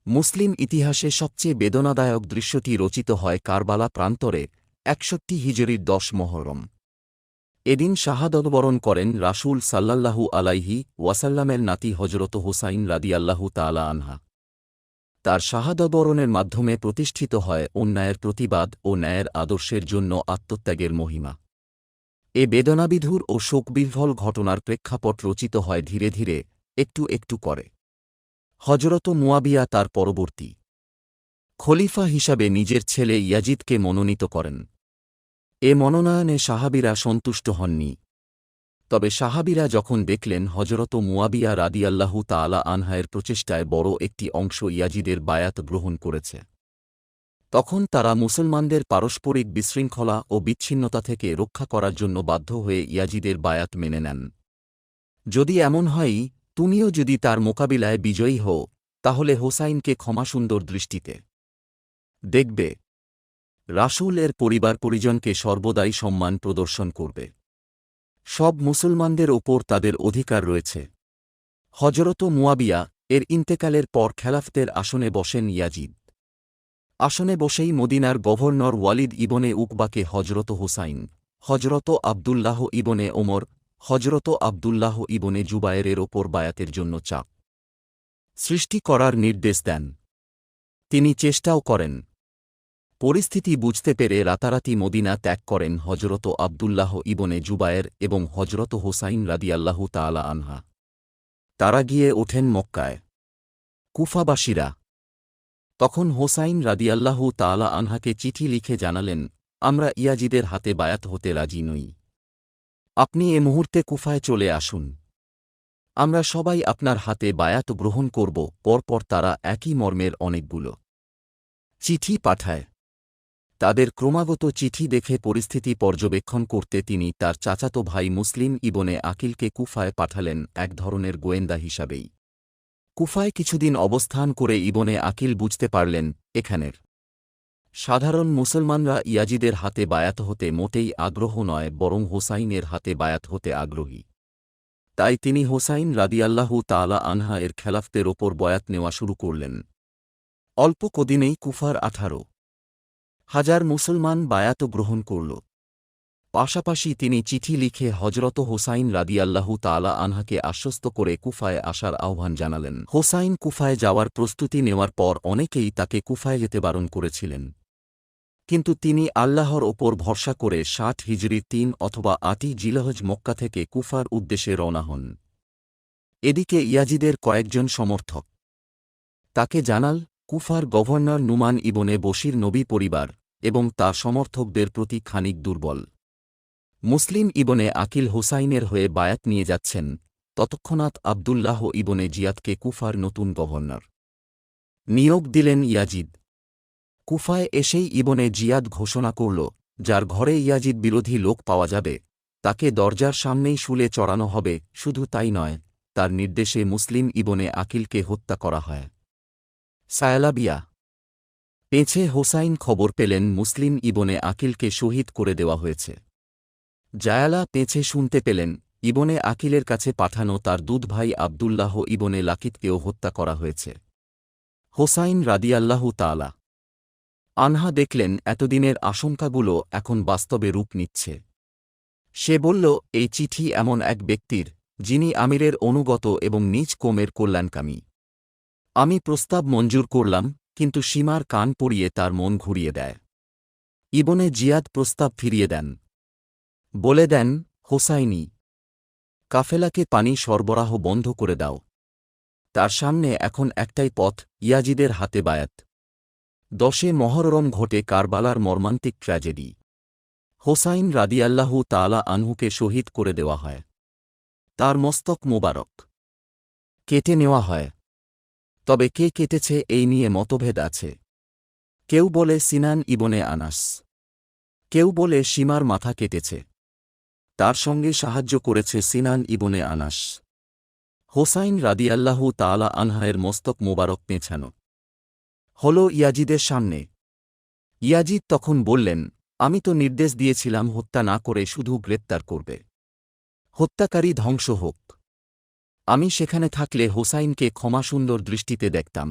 মুসলিম ইতিহাসে সবচেয়ে বেদনাদায়ক দৃশ্যটি রচিত হয় কারবালা প্রান্তরে ৬১ হিজরির ১০ মহরম। এদিন শাহাদতবরণ করেন রাসূল সাল্লাল্লাহু আলাইহি ওয়াসাল্লামের নাতি হজরত হোসাইন রাদিয়াল্লাহু তাআলা আনহা। তার শাহাদতবরণের মাধ্যমে প্রতিষ্ঠিত হয় অন্যায়ের প্রতিবাদ ও ন্যায়ের আদর্শের জন্য আত্মত্যাগের মহিমা। এ বেদনাবিধুর ও শোকবিহ্বল ঘটনার প্রেক্ষাপট রচিত হয় ধীরে ধীরে, একটু একটু করে। হজরত মুয়াবিয়া তার পরবর্তী খলিফা হিসাবে নিজের ছেলে ইয়াজিদকে মনোনীত করেন। এ মনোনয়নে সাহাবীরা সন্তুষ্ট হননি। তবে সাহাবীরা যখন দেখলেন হজরত মুয়াবিয়া রাদিয়াল্লাহু তাআলা আনহায়ের প্রচেষ্টায় বড় একটি অংশ ইয়াজিদের বায়াত গ্রহণ করেছে, তখন তারা মুসলমানদের পারস্পরিক বিশৃঙ্খলা ও বিচ্ছিন্নতা থেকে রক্ষা করার জন্য বাধ্য হয়ে ইয়াজিদের বায়াত মেনে নেন। যদি এমন হয়, তুমিও যদি তার মোকাবিলায় বিজয়ী হও, তাহলে হোসাইনকে ক্ষমাসুন্দর দৃষ্টিতে দেখবে। রাসূল এর পরিবার পরিজনকে সর্বদাই সম্মান প্রদর্শন করবে। সব মুসলমানদের ওপর তাদের অধিকার রয়েছে। হজরত মুয়াবিয়া এর ইন্তেকালের পর খেলাফতের আসনে বসেন ইয়াজিদ। আসনে বসেই মদিনার গভর্নর ওয়ালিদ ইবনে উকবাকে হজরত হোসাইন, হজরত আবদুল্লাহ ইবনে ওমর, হজরত আবদুল্লাহ ইবনে জুবায়েরের ওপর বায়াতের জন্য চাপ সৃষ্টি করার নির্দেশ দেন। তিনি চেষ্টাও করেন। পরিস্থিতি বুঝতে পেরে রাতারাতি মদিনা ত্যাগ করেন হজরত আবদুল্লাহ ইবনে জুবায়ের এবং হজরত হোসাইন রাদিয়াল্লাহু তাআলা আনহা। তারা গিয়ে ওঠেন মক্কায়। কুফাবাসীরা তখন হোসাইন রাদিয়াল্লাহু তাআলা আনহাকে চিঠি লিখে জানালেন, আমরা ইয়াজিদের হাতে বায়াত হতে রাজি নই। আপনি এ মুহূর্তে কুফায় চলে আসুন। আমরা সবাই আপনার হাতে বায়াত গ্রহণ করব। পরপর তারা একই মর্মের অনেকগুলো চিঠি পাঠায়। তাদের ক্রমাগত চিঠি দেখে পরিস্থিতি পর্যবেক্ষণ করতে তিনি তার চাচাতো ভাই মুসলিম ইবনে আকিলকে কুফায় পাঠালেন এক ধরনের গোয়েন্দা হিসাবেই। কুফায় কিছুদিন অবস্থান করে ইবনে আকিল বুঝতে পারলেন, এখানের সাধারণ মুসলমানরা ইয়াজিদের হাতে বায়াত হতে মোটেই আগ্রহ নয়, বরং হোসাইনের হাতে বায়াত হতে আগ্রহী। তাই তিনি হোসাইন রাদিয়াল্লাহু তাআলা আনহা এর খেলাফতের ওপর বয়াত নেওয়া শুরু করলেন। অল্প কদিনেই কুফার 18,000 মুসলমান বায়াত গ্রহণ করল। পাশাপাশি তিনি চিঠি লিখে হজরত হোসাইন রাদিয়াল্লাহু তাআলা আনহাকে আশ্বস্ত করে কুফায় আসার আহ্বান জানালেন। হোসাইন কুফায় যাওয়ার প্রস্তুতি নেওয়ার পর অনেকেই তাকে কুফায় যেতে বারণ করেছিলেন, কিন্তু তিনি আল্লাহর ওপর ভরসা করে 60 হিজরি 3 অথবা 8ই জিলহজ মক্কা থেকে কুফার উদ্দেশ্যে রওনা হন। এদিকে ইয়াজিদের কয়েকজন সমর্থক তাকে জানাল, কুফার গভর্নর নুমান ইবনে বশির নবী পরিবার এবং তার সমর্থকদের প্রতি খানিক দুর্বল। মুসলিম ইবনে আকিল হোসাইনের হয়ে বায়াত নিয়ে যাচ্ছেন, ততক্ষণাৎ আবদুল্লাহ ইবনে জিয়াদকে কুফার নতুন গভর্নর নিয়োগ দিলেন ইয়াজিদ। কুফায় এসেই ইবনে জিয়াদ ঘোষণা করল, যার ঘরে ইয়াজিদ বিরোধী লোক পাওয়া যাবে তাকে দরজার সামনেই শুলে চড়ানো হবে। শুধু তাই নয়, তার নির্দেশে মুসলিম ইবনে আকিলকে হত্যা করা হয়। সায়ালাবিয়া পেঁচে হোসাইন খবর পেলেন মুসলিম ইবনে আকিলকে শহীদ করে দেওয়া হয়েছে। জায়ালা পেঁচে শুনতে পেলেন ইবনে আকিলের কাছে পাঠানো তার দুধ ভাই আবদুল্লাহ ইবনে লাকিতকেও হত্যা করা হয়েছে। হোসাইন রাদিয়াল্লাহু তাআলা আনহা দেখলেন এতদিনের আশঙ্কাগুলো এখন বাস্তবে রূপ নিচ্ছে। সে বলল, এই চিঠি এমন এক ব্যক্তির, যিনি আমিরের অনুগত এবং নিজ কওমের কল্যাণকামী। আমি প্রস্তাব মঞ্জুর করলাম, কিন্তু সীমার কান পড়িয়ে তার মন ঘুরিয়ে দেয়। ইবনে জিয়াদ প্রস্তাব ফিরিয়ে দেন। বলে দেন, হোসাইনি কাফেলাকে পানি সরবরাহ বন্ধ করে দাও। তার সামনে এখন একটাই পথ, ইয়াজিদের হাতে বায়াত। 10 মহররম ঘটে কারবালার মর্মান্তিক ট্র্যাজেডি। হোসাইন রাদিয়াল্লাহু তাআলা আনহুকে শহীদ করে দেওয়া হয়। তার মস্তক মোবারক কেটে নেওয়া হয়। তবে কে কেটেছে এই নিয়ে মতভেদ আছে। কেউ বলে সিনান ইবনে আনাস, কেউ বলে সীমার মাথা কেটেছে। তার সঙ্গে সাহায্য করেছে সিনান ইবনে আনাস। হোসাইন রাদিয়াল্লাহু তাআলা আনহায়ের মস্তক মোবারক পেঁচানো হল ইয়াজিদের সামনে। ইয়াজিদ তখন বললেন, আমি তো নির্দেশ দিয়েছিলাম হত্যা না করে শুধু গ্রেপ্তার করবে। হত্যাকারী ধ্বংস হোক। আমি সেখানে থাকলে হোসাইনকে ক্ষমাসুন্দর দৃষ্টিতে দেখতাম।